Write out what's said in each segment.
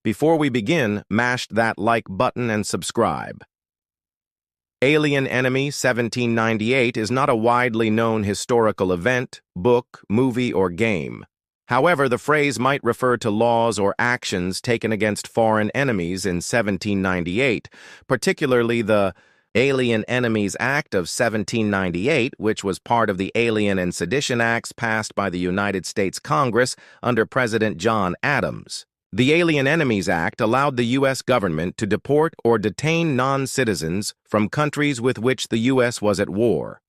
Before we begin, mash that like button and subscribe. Alien Enemy 1798 is not a widely known historical event, book, movie, or game. However, the phrase might refer to laws or actions taken against foreign enemies in 1798, particularly the Alien Enemies Act of 1798, which was part of the Alien and Sedition Acts passed by the United States Congress under President John Adams. The Alien Enemies Act allowed the U.S. government to deport or detain non-citizens from countries with which the U.S. was at war.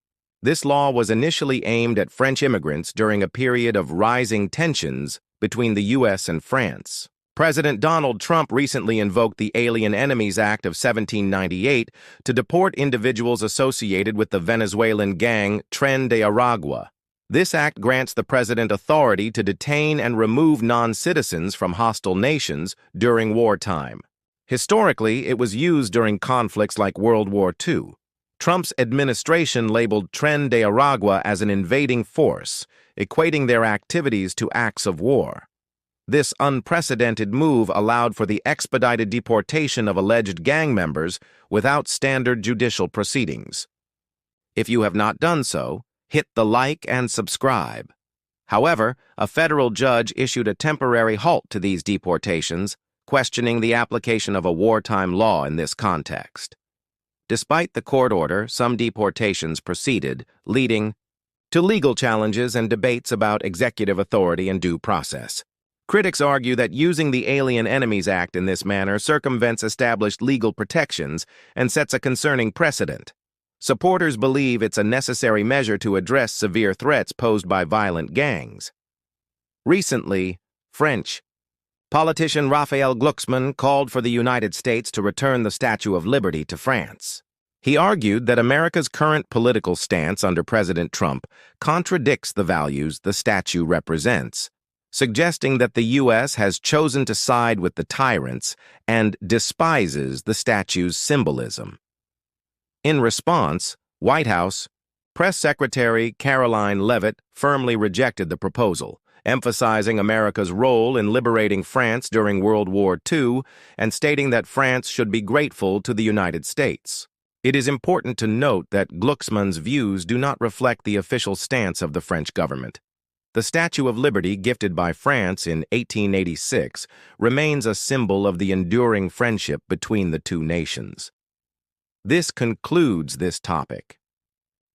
This law was initially aimed at French immigrants during a period of rising tensions between the U.S. and France. President Donald Trump recently invoked the Alien Enemies Act of 1798 to deport individuals associated with the Venezuelan gang Tren de Aragua. This act grants the president authority to detain and remove non-citizens from hostile nations during wartime. Historically, it was used during conflicts like World War II. Trump's administration labeled Tren de Aragua as an invading force, equating their activities to acts of war. This unprecedented move allowed for the expedited deportation of alleged gang members without standard judicial proceedings. If you have not done so, hit the like and subscribe. However, a federal judge issued a temporary halt to these deportations, questioning the application of a wartime law in this context. Despite the court order, some deportations proceeded, leading to legal challenges and debates about executive authority and due process. Critics argue that using the Alien Enemies Act in this manner circumvents established legal protections and sets a concerning precedent. Supporters believe it's a necessary measure to address severe threats posed by violent gangs. Recently, French politician Raphael Glucksmann called for the United States to return the Statue of Liberty to France. He argued that America's current political stance under President Trump contradicts the values the statue represents, suggesting that the U.S. has chosen to side with the tyrants and despises the statue's symbolism. In response, White House Press Secretary Caroline Leavitt firmly rejected the proposal, emphasizing America's role in liberating France during World War II and stating that France should be grateful to the United States. It is important to note that Glucksmann's views do not reflect the official stance of the French government. The Statue of Liberty, gifted by France in 1886, remains a symbol of the enduring friendship between the two nations. This concludes this topic.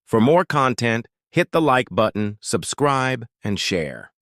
For more content, hit the like button, subscribe, and share.